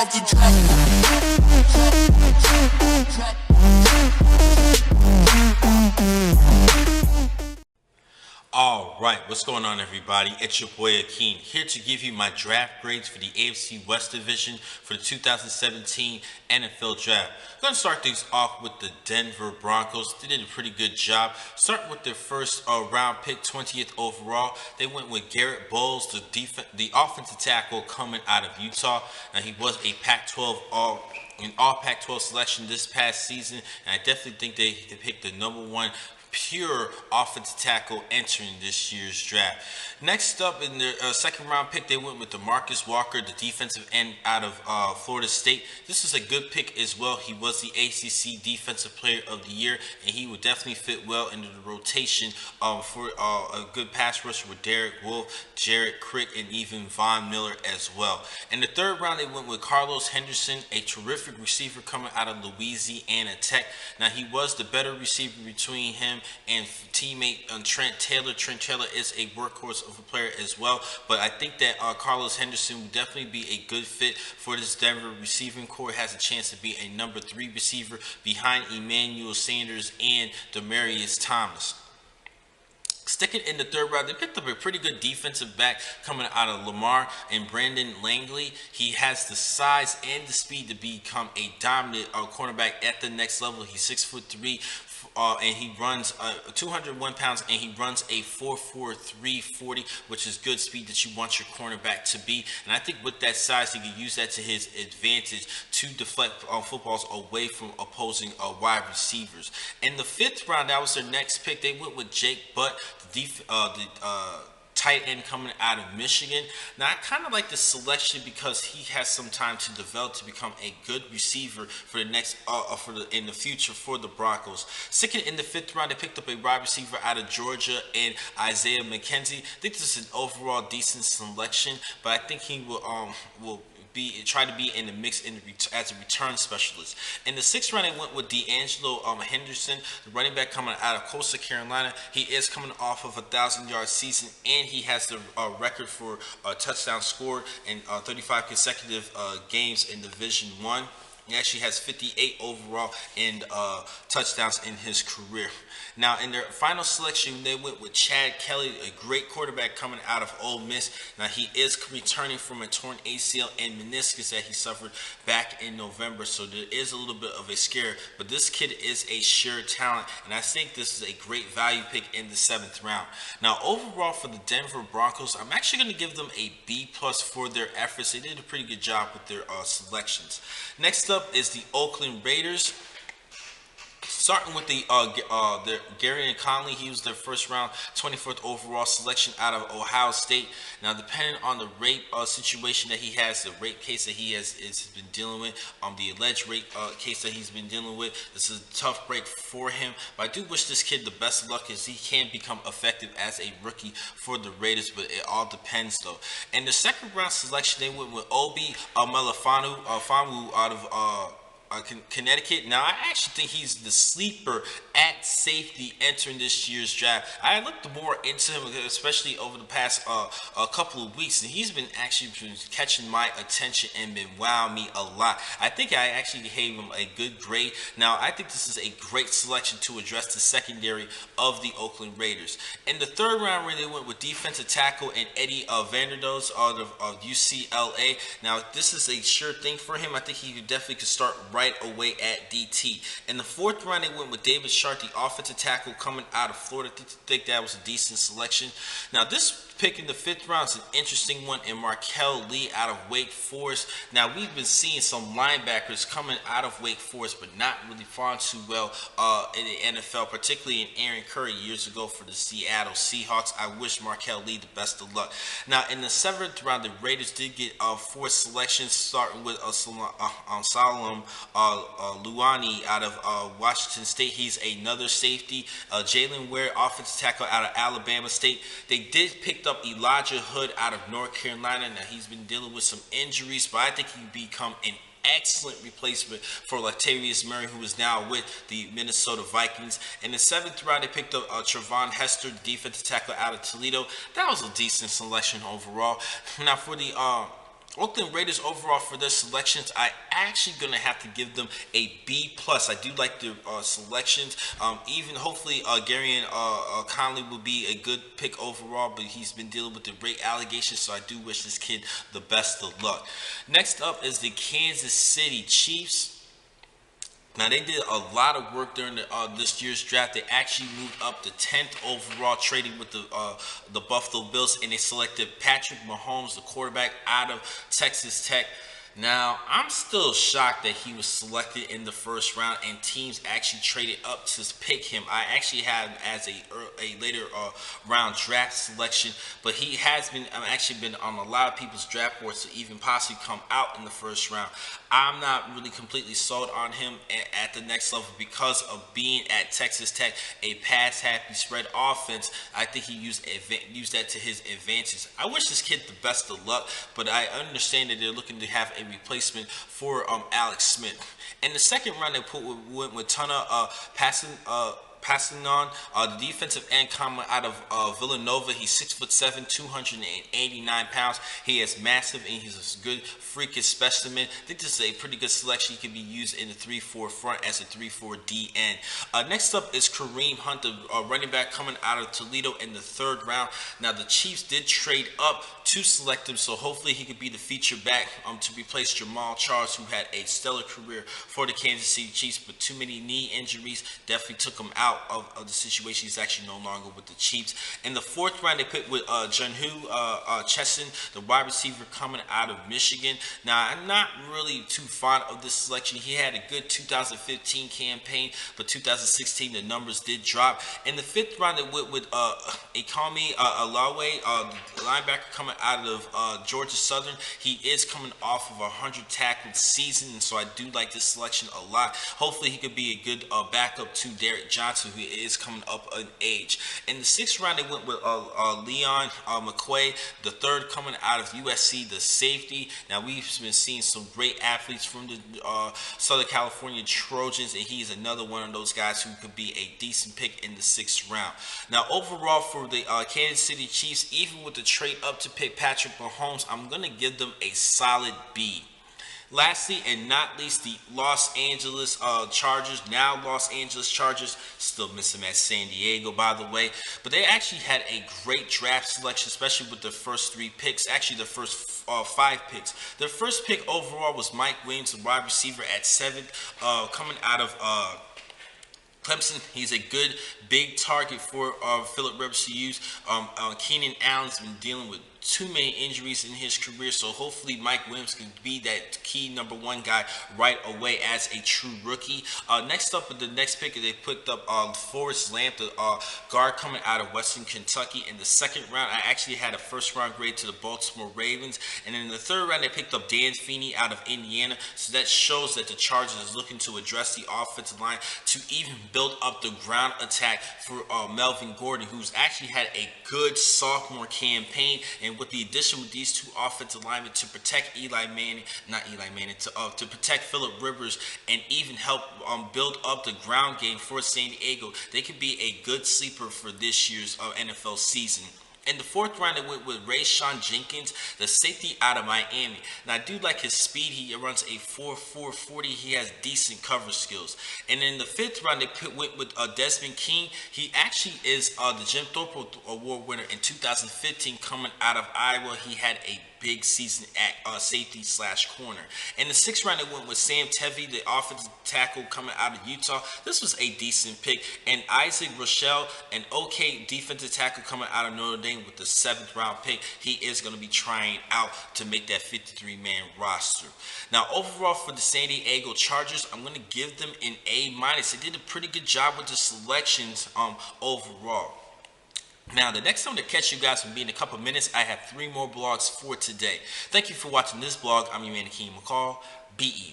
off the track. Alright, what's going on everybody? It's your boy Akin, here to give you my draft grades for the AFC West Division for the 2017 NFL Draft. I'm going to start things off with the Denver Broncos. They did a pretty good job. Starting with their first round pick, 20th overall. They went with Garrett Bowles, the offensive tackle coming out of Utah. Now he was a Pac-12 all Pac-12 selection this past season, and I definitely think they picked the #1 pure offensive tackle entering this year's draft. Next up in their second round pick, they went with DeMarcus Walker, the defensive end out of Florida State. This was a good pick as well. He was the ACC Defensive Player of the Year, and he would definitely fit well into the rotation for a good pass rusher with Derek Wolfe, Jared Crick, and even Von Miller as well. In the third round, they went with Carlos Henderson, a terrific receiver coming out of Louisiana Tech. Now, he was the better receiver between him and teammate Trent Taylor. Trent Taylor is a workhorse of a player as well, but I think that Carlos Henderson would definitely be a good fit for this Denver receiving core. Has a chance to be a #3 receiver behind Emmanuel Sanders and Demaryius Thomas. Sticking in the third round, they picked up a pretty good defensive back coming out of Lamar and Brandon Langley. He has the size and the speed to become a dominant cornerback at the next level. He's 6'3", and he runs 201 pounds, and he runs a 4.43 40, which is good speed that you want your cornerback to be. And I think with that size, he can use that to his advantage to deflect footballs away from opposing wide receivers. In the fifth round, that was their next pick. They went with Jake Butt, the tight end coming out of Michigan. Now, I kind of like this selection because he has some time to develop to become a good receiver for the next in the future for the Broncos. Second in the fifth round, they picked up a wide receiver out of Georgia and Isaiah McKenzie. I think this is an overall decent selection, but I think he will try to be in the mix as a return specialist. In the sixth round, they went with D'Angelo Henderson, the running back coming out of Coastal Carolina. He is coming off of a 1,000-yard season, and he has the record for touchdowns scored in 35 consecutive games in Division I. He actually has 58 overall in touchdowns in his career. Now, in their final selection, they went with Chad Kelly, a great quarterback coming out of Ole Miss. Now, he is returning from a torn ACL and meniscus that he suffered back in November, so there is a little bit of a scare. But this kid is a sure talent, and I think this is a great value pick in the 7th round. Now, overall for the Denver Broncos, I'm actually going to give them a B+ for their efforts. They did a pretty good job with their selections. Next up is the Oakland Raiders. Starting with the Gary Conley, he was their first round 24th overall selection out of Ohio State. Now, depending on the rape situation that he has, the rape case that he has been dealing with, the alleged rape case that he's been dealing with, this is a tough break for him. But I do wish this kid the best of luck, as he can become effective as a rookie for the Raiders, but it all depends though. In the second round selection, they went with Obi Melifonwu out of Connecticut. Now, I actually think he's the sleeper at safety entering this year's draft. I looked more into him, especially over the past couple of weeks, and he's been catching my attention and been wowing me a lot. I think I actually gave him a good grade. Now, I think this is a great selection to address the secondary of the Oakland Raiders. In the third round, where they went with defensive tackle and Eddie Vanderdoes out of UCLA. Now, this is a sure thing for him. I think he definitely could start right away at DT. In the fourth round, they went with David Sharp, the offensive tackle coming out of Florida. I think that was a decent selection. Now, this pick in the fifth round is an interesting one in Markel Lee out of Wake Forest. Now, we've been seeing some linebackers coming out of Wake Forest, but not really faring too well in the NFL, particularly in Aaron Curry years ago for the Seattle Seahawks. I wish Markel Lee the best of luck. Now, in the seventh round, the Raiders did get 4 selections, starting with Salam Luani out of Washington State. He's another safety. Jalen Ware, offensive tackle out of Alabama State. They did pick up Elijah Hood out of North Carolina. Now, he's been dealing with some injuries, but I think he can become an excellent replacement for Latavius Murray, who is now with the Minnesota Vikings. In the 7th round, they picked up Trevon Hester, defensive tackle out of Toledo. That was a decent selection overall. Now, for the Oakland Raiders overall for their selections, I actually gonna have to give them a B plus. I do like their selections. Even hopefully Gary Conley will be a good pick overall, but he's been dealing with the rape allegations, so I do wish this kid the best of luck. Next up is the Kansas City Chiefs. Now, they did a lot of work during this year's draft. They actually moved up to 10th overall, trading with the Buffalo Bills, and they selected Patrick Mahomes, the quarterback out of Texas Tech. Now, I'm still shocked that he was selected in the first round and teams actually traded up to pick him. I actually had him as a later round draft selection, but he has been actually been on a lot of people's draft boards to even possibly come out in the first round. I'm not really completely sold on him at the next level because of being at Texas Tech, a pass-happy spread offense. I think he used that to his advantage. I wish this kid the best of luck, but I understand that they're looking to have a replacement for Alex Smith. In the second round, they went with Tana passing on the defensive end coming out of Villanova. He's 6'7", 289 pounds. He is massive and he's a good freakish specimen. I think this is a pretty good selection. He can be used in the 3-4 front as a 3-4 DN. Next up is Kareem Hunt, the running back coming out of Toledo in the third round. Now the Chiefs did trade up to select him, so hopefully he could be the feature back to replace Jamal Charles, who had a stellar career for the Kansas City Chiefs, but too many knee injuries definitely took him out of the situation. He's actually no longer with the Chiefs. In the fourth round, they picked with Janhu Chesson, the wide receiver coming out of Michigan. Now, I'm not really too fond of this selection. He had a good 2015 campaign, but 2016 the numbers did drop. In the fifth round, they went with Ikami Alawe, the linebacker coming out of Georgia Southern. He is coming off of a 100 tackle season, and so I do like this selection a lot. Hopefully, he could be a good backup to Derek Johnson, who is coming up in age. In the sixth round, they went with Leon McCall, the third coming out of USC, the safety. Now, we've been seeing some great athletes from the Southern California Trojans, and he's another one of those guys who could be a decent pick in the sixth round. Now, overall for the Kansas City Chiefs, even with the trade up to pick Patrick Mahomes, I'm going to give them a solid B. Lastly and not least, the Los Angeles Chargers, now Los Angeles Chargers, still miss them at San Diego, by the way. But they actually had a great draft selection, especially with the first three picks, actually the first 5 picks. Their first pick overall was Mike Williams, the wide receiver at 7th, coming out of Clemson. He's a good big target for Phillip Rivers to use. Keenan Allen's been dealing with too many injuries in his career, so hopefully Mike Williams can be that key number 1 guy right away as a true rookie. Next up, with the next pick, they picked up Forrest Lamp, the guard coming out of Western Kentucky. In the second round, I actually had a first round grade to the Baltimore Ravens, and in the third round, they picked up Dan Feeney out of Indiana. So that shows that the Chargers is looking to address the offensive line to even build up the ground attack for Melvin Gordon, who's actually had a good sophomore campaign. And with the addition with these two offensive linemen to protect to protect Phillip Rivers and even help build up the ground game for San Diego, they could be a good sleeper for this year's NFL season. In the fourth round, they went with Rayshawn Jenkins, the safety out of Miami. Now, I do like his speed. He runs a 4.4 40. He has decent cover skills. And in the fifth round, they went with Desmond King. He actually is the Jim Thorpe Award winner in 2015 coming out of Iowa. He had a big season at safety / corner. In the sixth round, they went with Sam Tevi, the offensive tackle coming out of Utah. This was a decent pick. And Isaac Rochelle, an okay defensive tackle coming out of Notre Dame with the 7th round pick. He is going to be trying out to make that 53-man roster. Now, overall for the San Diego Chargers, I'm going to give them an A-. They did a pretty good job with the selections overall. Now, the next time to catch you guys will be in a couple minutes. I have 3 more blogs for today. Thank you for watching this blog. I'm your man, Akin McCall. Be easy.